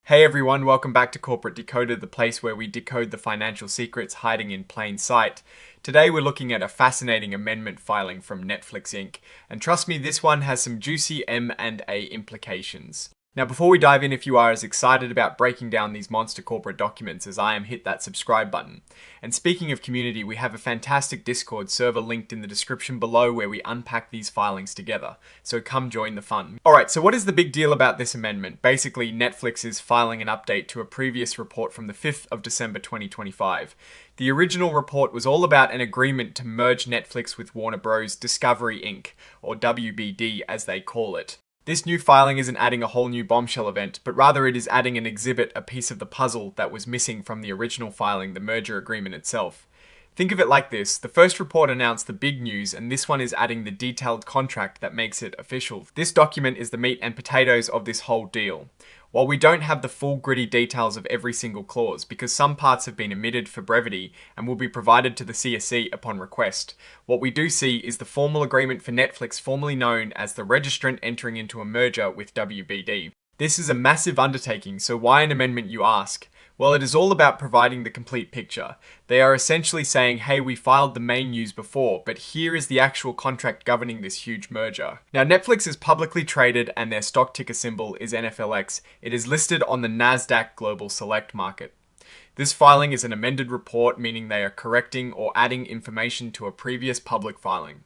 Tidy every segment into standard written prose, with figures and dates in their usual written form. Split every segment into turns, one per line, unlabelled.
Hey everyone, welcome back to Corporate Decoded, the place where we decode the financial secrets hiding in plain sight. Today we're looking at a fascinating amendment filing from Netflix Inc. And trust me, this one has some juicy M&A implications. Now before we dive in, if you are as excited about breaking down these monster corporate documents as I am, hit that subscribe button. And speaking of community, we have a fantastic Discord server linked in the description below where we unpack these filings together. So come join the fun. Alright, so what is the big deal about this amendment? Basically, Netflix is filing an update to a previous report from the 5th of December 2025. The original report was all about an agreement to merge Netflix with Warner Bros. Discovery Inc., or WBD as they call it. This new filing isn't adding a whole new bombshell event, but rather it is adding an exhibit, a piece of the puzzle that was missing from the original filing, the merger agreement itself. Think of it like this: the first report announced the big news, and this one is adding the detailed contract that makes it official. This document is the meat and potatoes of this whole deal. While we don't have the full gritty details of every single clause, because some parts have been omitted for brevity and will be provided to the CSE upon request, what we do see is the formal agreement for Netflix, formerly known as the registrant entering into a merger with WBD. This is a massive undertaking, so why an amendment, you ask? Well, it is all about providing the complete picture. They are essentially saying, hey, we filed the main news before, but here is the actual contract governing this huge merger. Now, Netflix is publicly traded and their stock ticker symbol is NFLX. It is listed on the NASDAQ Global Select Market. This filing is an amended report, meaning they are correcting or adding information to a previous public filing.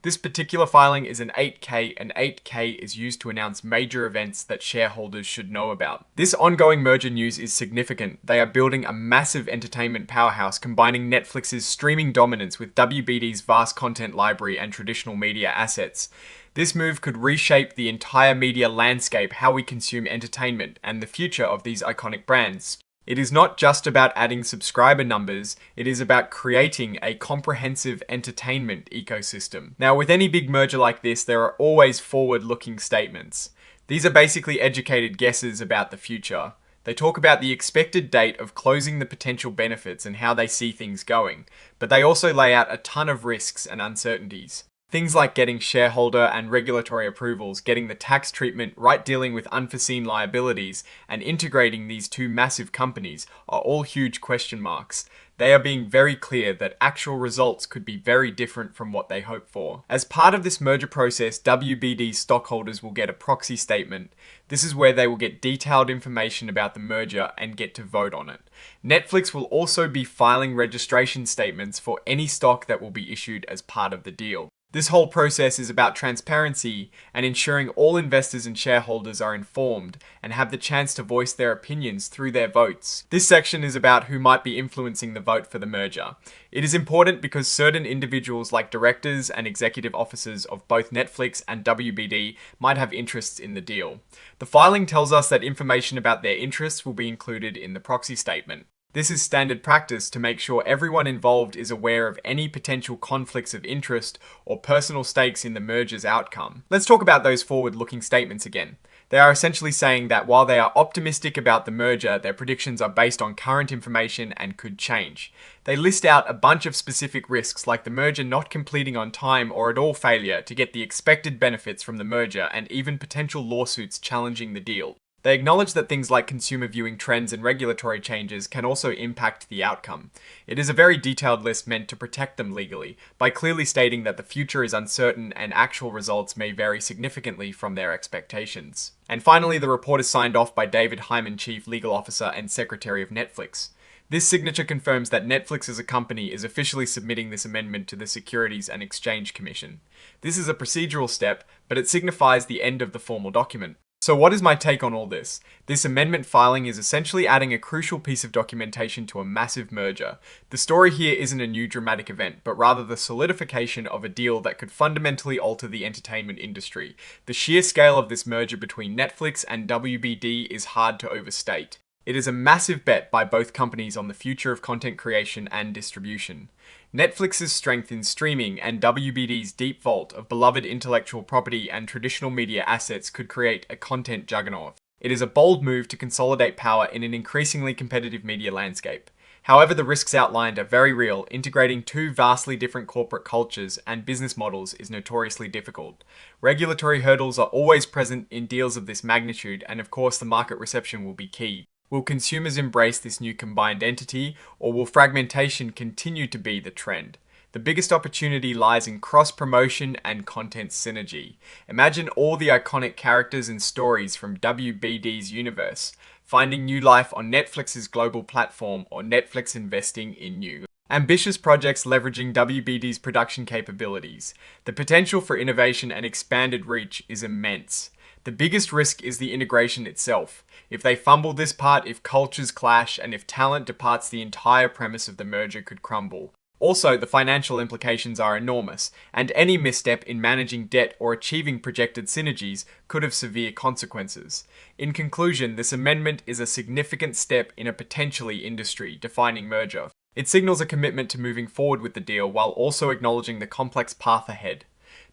This particular filing is an 8K, and 8K is used to announce major events that shareholders should know about. This ongoing merger news is significant. They are building a massive entertainment powerhouse, combining Netflix's streaming dominance with WBD's vast content library and traditional media assets. This move could reshape the entire media landscape, how we consume entertainment, and the future of these iconic brands. It is not just about adding subscriber numbers, it is about creating a comprehensive entertainment ecosystem. Now, with any big merger like this, there are always forward-looking statements. These are basically educated guesses about the future. They talk about the expected date of closing the potential benefits and how they see things going, but they also lay out a ton of risks and uncertainties. Things like getting shareholder and regulatory approvals, getting the tax treatment right, dealing with unforeseen liabilities, and integrating these two massive companies are all huge question marks. They are being very clear that actual results could be very different from what they hope for. As part of this merger process, WBD stockholders will get a proxy statement. This is where they will get detailed information about the merger and get to vote on it. Netflix will also be filing registration statements for any stock that will be issued as part of the deal. This whole process is about transparency and ensuring all investors and shareholders are informed and have the chance to voice their opinions through their votes. This section is about who might be influencing the vote for the merger. It is important because certain individuals like directors and executive officers of both Netflix and WBD might have interests in the deal. The filing tells us that information about their interests will be included in the proxy statement. This is standard practice to make sure everyone involved is aware of any potential conflicts of interest or personal stakes in the merger's outcome. Let's talk about those forward-looking statements again. They are essentially saying that while they are optimistic about the merger, their predictions are based on current information and could change. They list out a bunch of specific risks, like the merger not completing on time or at all failure to get the expected benefits from the merger, and even potential lawsuits challenging the deal. They acknowledge that things like consumer viewing trends and regulatory changes can also impact the outcome. It is a very detailed list meant to protect them legally, by clearly stating that the future is uncertain and actual results may vary significantly from their expectations. And finally, the report is signed off by David Hyman, Chief Legal Officer and Secretary of Netflix. This signature confirms that Netflix as a company is officially submitting this amendment to the Securities and Exchange Commission. This is a procedural step, but it signifies the end of the formal document. So what is my take on all this? This amendment filing is essentially adding a crucial piece of documentation to a massive merger. The story here isn't a new dramatic event, but rather the solidification of a deal that could fundamentally alter the entertainment industry. The sheer scale of this merger between Netflix and WBD is hard to overstate. It is a massive bet by both companies on the future of content creation and distribution. Netflix's strength in streaming and WBD's deep vault of beloved intellectual property and traditional media assets could create a content juggernaut. It is a bold move to consolidate power in an increasingly competitive media landscape. However, the risks outlined are very real. Integrating two vastly different corporate cultures and business models is notoriously difficult. Regulatory hurdles are always present in deals of this magnitude, and of course the market reception will be key. Will consumers embrace this new combined entity, or will fragmentation continue to be the trend? The biggest opportunity lies in cross-promotion and content synergy. Imagine all the iconic characters and stories from WBD's universe finding new life on Netflix's global platform, or Netflix investing in you. Ambitious projects leveraging WBD's production capabilities. The potential for innovation and expanded reach is immense. The biggest risk is the integration itself. If they fumble this part, if cultures clash, and if talent departs, the entire premise of the merger could crumble. Also, the financial implications are enormous, and any misstep in managing debt or achieving projected synergies could have severe consequences. In conclusion, this amendment is a significant step in a potentially industry-defining merger. It signals a commitment to moving forward with the deal while also acknowledging the complex path ahead.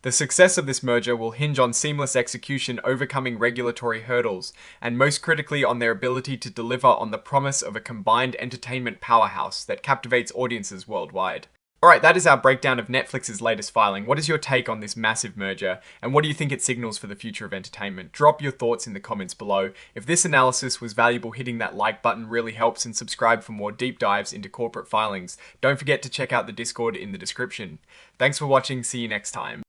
The success of this merger will hinge on seamless execution, overcoming regulatory hurdles, and most critically on their ability to deliver on the promise of a combined entertainment powerhouse that captivates audiences worldwide. Alright, that is our breakdown of Netflix's latest filing. What is your take on this massive merger, and what do you think it signals for the future of entertainment? Drop your thoughts in the comments below. If this analysis was valuable, hitting that like button really helps, and subscribe for more deep dives into corporate filings. Don't forget to check out the Discord in the description. Thanks for watching, see you next time.